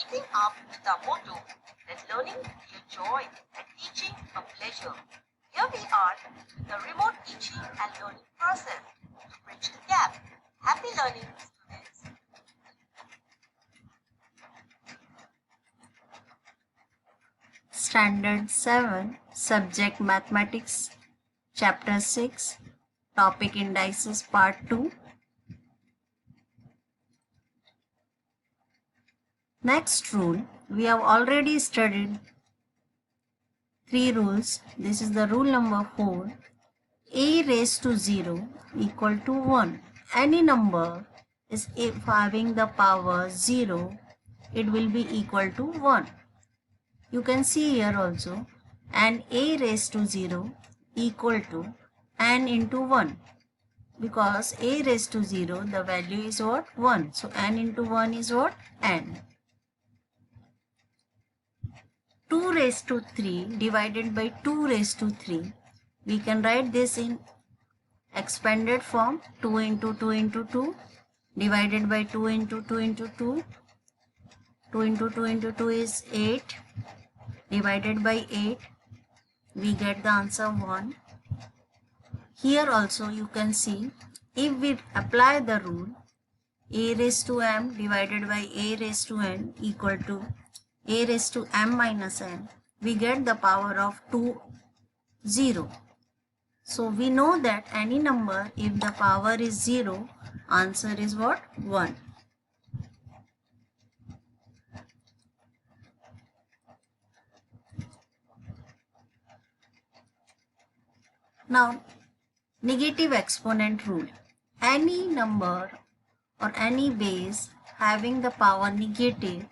keeping up with our motto that learning be a joy and teaching a pleasure. Here we are with the remote teaching and learning process to bridge the gap. Happy learning, students. Standard 7, Subject Mathematics, Chapter 6, Topic Indices Part 2. Next rule, we have already studied 3 rules. This is the rule number 4. A raised to 0 equal to 1. Any number is if having the power 0, it will be equal to 1. You can see here also, and a raised to 0 equal to n into 1, because a raised to 0, the value is what? 1. So n into 1 is what? N. 2 raised to 3 divided by 2 raised to 3. We can write this in expanded form. 2 into 2 into 2 divided by 2 into 2 into 2. 2 into 2 into 2 is 8. Divided by 8, we get the answer 1. Here also you can see, if we apply the rule a raised to m divided by a raised to n equal to a raised to m minus n, we get the power of 2, 0. So we know that any number, if the power is 0, answer is what? 1. Now, negative exponent rule. Any number or any base having the power negative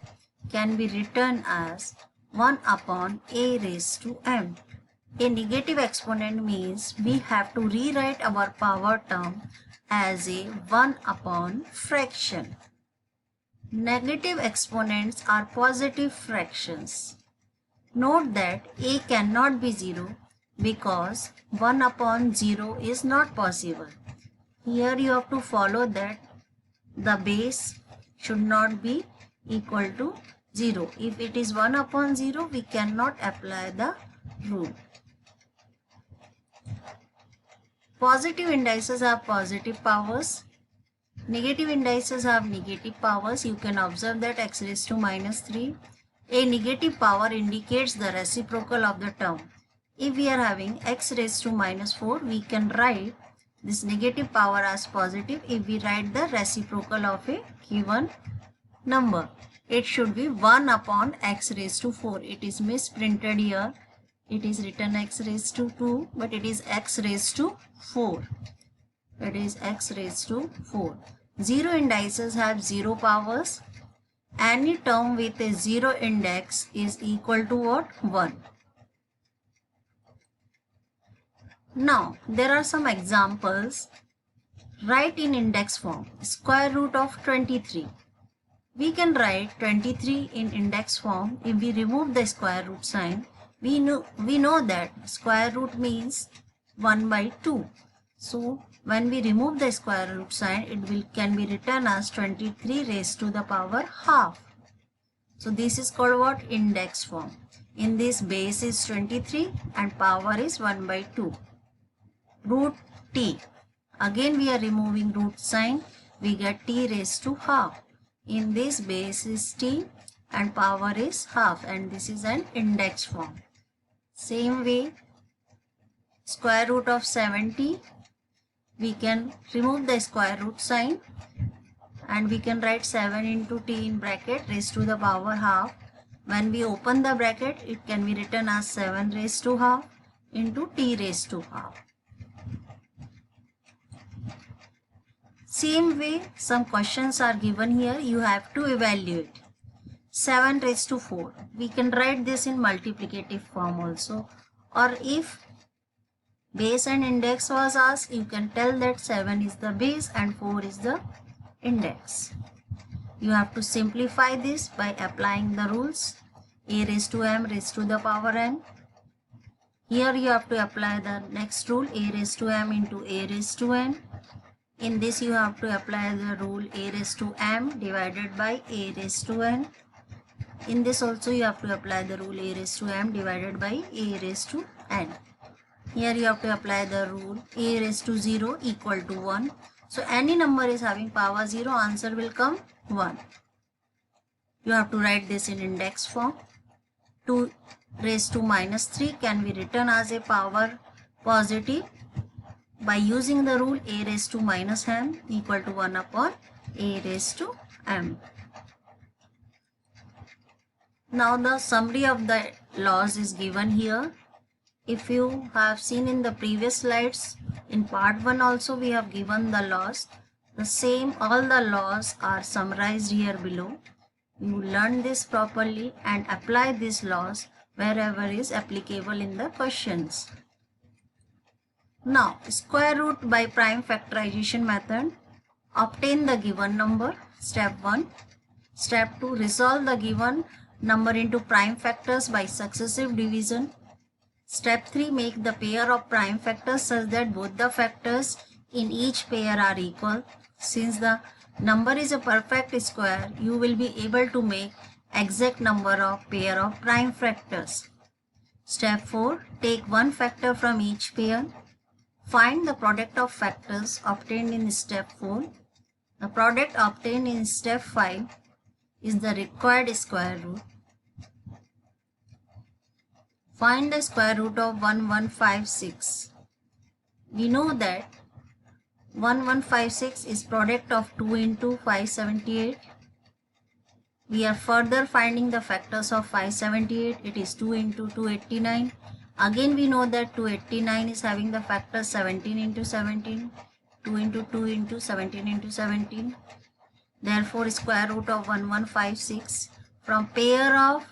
can be written as 1 upon a raised to m. A negative exponent means we have to rewrite our power term as a 1 upon fraction. Negative exponents are positive fractions. Note that a cannot be 0 because 1 upon 0 is not possible. Here you have to follow that the base should not be equal to 0. If it is 1 upon 0, we cannot apply the rule. Positive indices have positive powers. Negative indices have negative powers. You can observe that x raised to minus 3. A negative power indicates the reciprocal of the term. If we are having x raised to minus 4, we can write this negative power as positive if we write the reciprocal of a given number. It should be 1 upon x raised to 4. It is misprinted here. It is written x raised to 2, but it is x raised to 4. It is x raised to 4. 0 indices have 0 powers. Any term with a 0 index is equal to what? 1. Now, there are some examples. Write in index form. Square root of 23. We can write 23 in index form. If we remove the square root sign, we know that square root means 1 by 2. So, when we remove the square root sign, it can be written as 23 raised to the power half. So, this is called what? Index form. In this, base is 23 and power is 1 by 2. Root t. Again we are removing root sign. We get t raised to half. In this, base is t and power is half, and this is an index form. Same way, square root of 70. We can remove the square root sign and we can write 7 into t in bracket raised to the power half. When we open the bracket, it can be written as 7 raised to half into t raised to half. Same way, some questions are given here. You have to evaluate. 7 raised to 4. We can write this in multiplicative form also. Or if base and index was asked, you can tell that 7 is the base and 4 is the index. You have to simplify this by applying the rules. A raised to m raised to the power n. Here you have to apply the next rule, a raised to m into a raised to n. In this, you have to apply the rule a raised to m divided by a raised to n. In this also you have to apply the rule a raised to m divided by a raised to n. Here you have to apply the rule a raised to 0 equal to 1. So any number is having power 0, answer will come 1. You have to write this in index form. 2 raised to minus 3 can be written as a power positive by using the rule a raised to minus m equal to 1 upon a raised to m. Now the summary of the laws is given here. If you have seen in the previous slides, in part 1 also we have given the laws. The same, all the laws are summarized here below. You learn this properly and apply these laws wherever is applicable in the questions. Now, square root by prime factorization method. Obtain the given number. Step 1. Step 2. Resolve the given number into prime factors by successive division. Step 3. Make the pair of prime factors such that both the factors in each pair are equal. Since the number is a perfect square, you will be able to make exact number of pair of prime factors. Step 4. Take one factor from each pair. Find the product of factors obtained in step 4. The product obtained in step 5 is the required square root. Find the square root of 1156. We know that 1156 is product of 2 into 578. We are further finding the factors of 578. It is 2 into 289. Again we know that 289 is having the factor 17 into 17. 2 into 2 into 17 into 17. Therefore square root of 1156. From pair of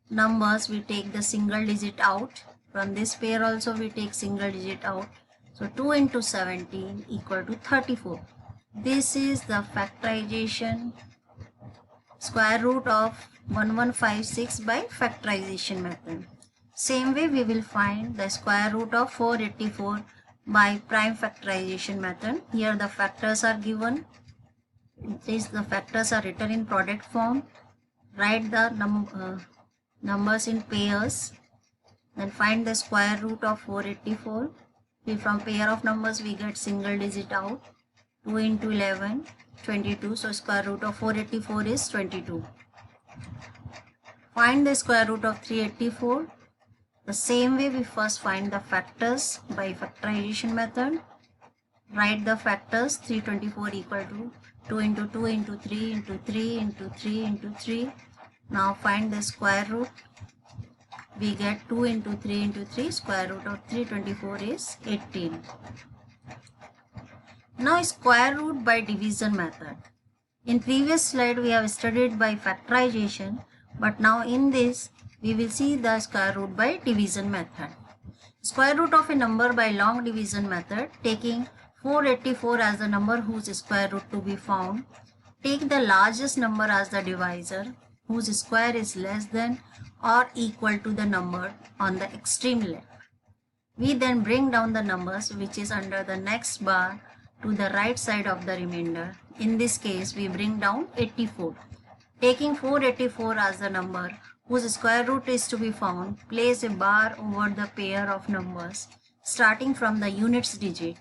numbers we take the single digit out. From this pair also we take single digit out. So 2 into 17 equal to 34. This is the factorization square root of 1156 by factorization method. Same way we will find the square root of 484 by prime factorization method. Here the factors are given. The factors are written in product form. Write the numbers in pairs. Then find the square root of 484. From pair of numbers we get single digit out. 2 into 11, 22. So square root of 484 is 22. Find the square root of 384. The same way we first find the factors by factorization method. Write the factors. 324 equal to 2 into 2 into 3 into 3 into 3 into 3. Now find the square root. We get 2 into 3 into 3. Square root of 324 is 18. Now square root by division method. In previous slide we have studied by factorization, but now in this we will see the square root by division method. Square root of a number by long division method, taking 484 as the number whose square root to be found. Take the largest number as the divisor, whose square is less than or equal to the number on the extreme left. We then bring down the numbers which is under the next bar to the right side of the remainder. In this case we bring down 84. Taking 484 as the number whose square root is to be found, place a bar over the pair of numbers starting from the units digit.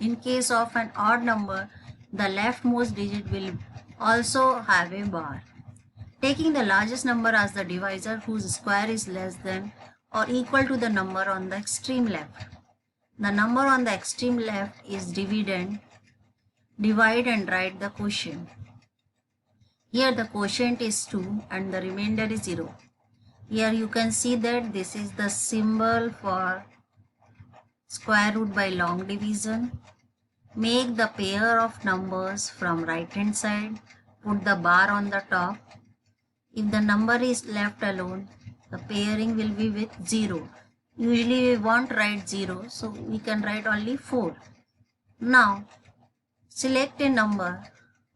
In case of an odd number, the leftmost digit will also have a bar. Taking the largest number as the divisor whose square is less than or equal to the number on the extreme left. The number on the extreme left is dividend. Divide and write the quotient. Here the quotient is 2 and the remainder is 0. Here you can see that this is the symbol for square root by long division. Make the pair of numbers from right hand side. Put the bar on the top. If the number is left alone, the pairing will be with 0. Usually we won't write 0, so we can write only 4. Now, select a number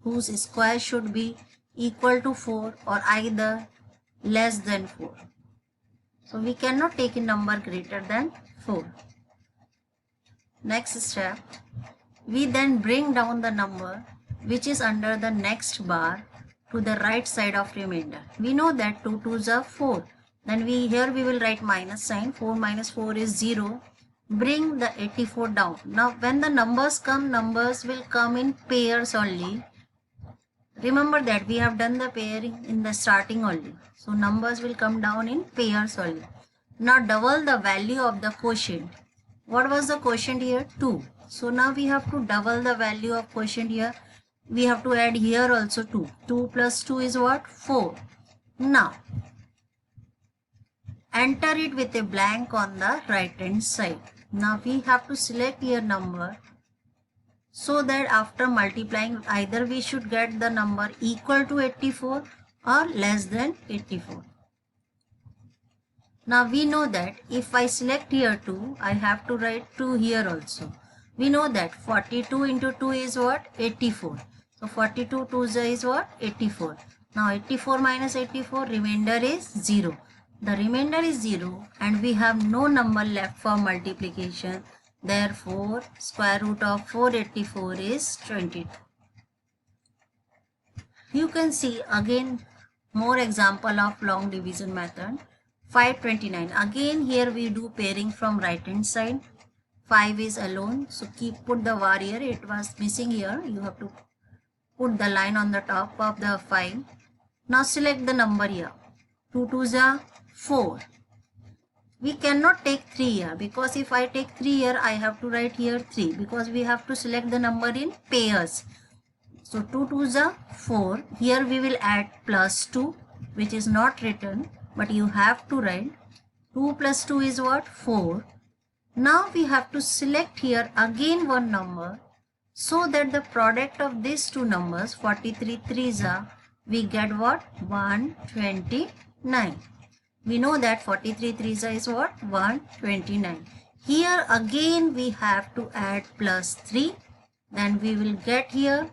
whose square should be equal to 4 or either less than 4. So we cannot take a number greater than 4. Next step, we then bring down the number which is under the next bar to the right side of remainder. We know that 2 2s are 4. Then here we will write minus sign. 4 minus 4 is 0. Bring the 84 down. Now when the numbers come, numbers will come in pairs only. Remember that we have done the pairing in the starting only. So numbers will come down in pairs only. Now double the value of the quotient. What was the quotient here? 2. So now we have to double the value of quotient here. We have to add here also 2. 2 plus 2 is what? 4. Now enter it with a blank on the right hand side. Now we have to select here number, so that after multiplying either we should get the number equal to 84 or less than 84. Now we know that if I select here 2, I have to write 2 here also. We know that 42 into 2 is what? 84. So 42 2s is what? 84. Now 84 minus 84, remainder is 0. The remainder is 0 and we have no number left for multiplication. Therefore, square root of 484 is 22. You can see again more example of long division method. 529. Again here we do pairing from right hand side. 5 is alone. So put the var here. It was missing here. You have to put the line on the top of the 5. Now select the number here. 2 2s are 4. We cannot take 3 here because if I take 3 here, I have to write here 3 because we have to select the number in pairs. So 2 2s are 4. Here we will add plus 2, which is not written, but you have to write. 2 plus 2 is what? 4. Now we have to select here again one number so that the product of these two numbers, 43 3s are, we get what? 129. We know that 43 3s is what? 129. Here again we have to add plus 3. Then we will get here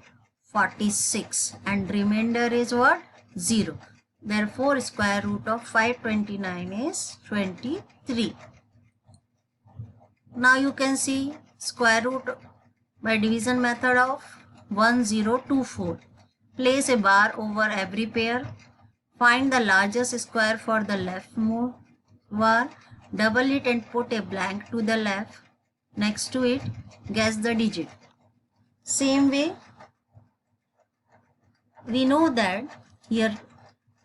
46 and remainder is what? 0. Therefore square root of 529 is 23. Now you can see square root by division method of 1024. Place a bar over every pair. Find the largest square for the leftmost var. Double it and put a blank to the left. Next to it, guess the digit. Same way, we know that here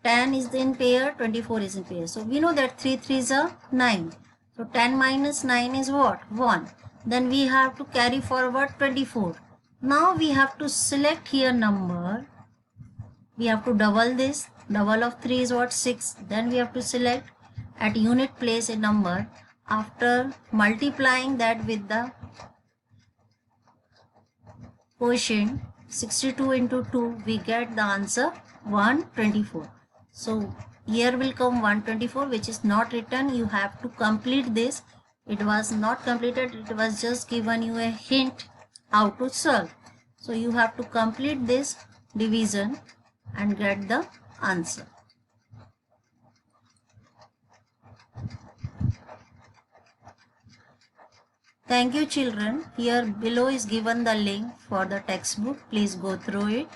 10 is in pair, 24 is in pair. So we know that 3 3s are 9. So 10 minus 9 is what? 1. Then we have to carry forward 24. Now we have to select here number. We have to double this. Double of 3 is what? 6. Then we have to select at unit place a number. After multiplying that with the quotient 62 into 2, we get the answer 124. So here will come 124, which is not written. You have to complete this. It was not completed. It was just given you a hint how to solve. So you have to complete this division and get the answer. Thank you children. Here below is given the link for the textbook. Please go through it.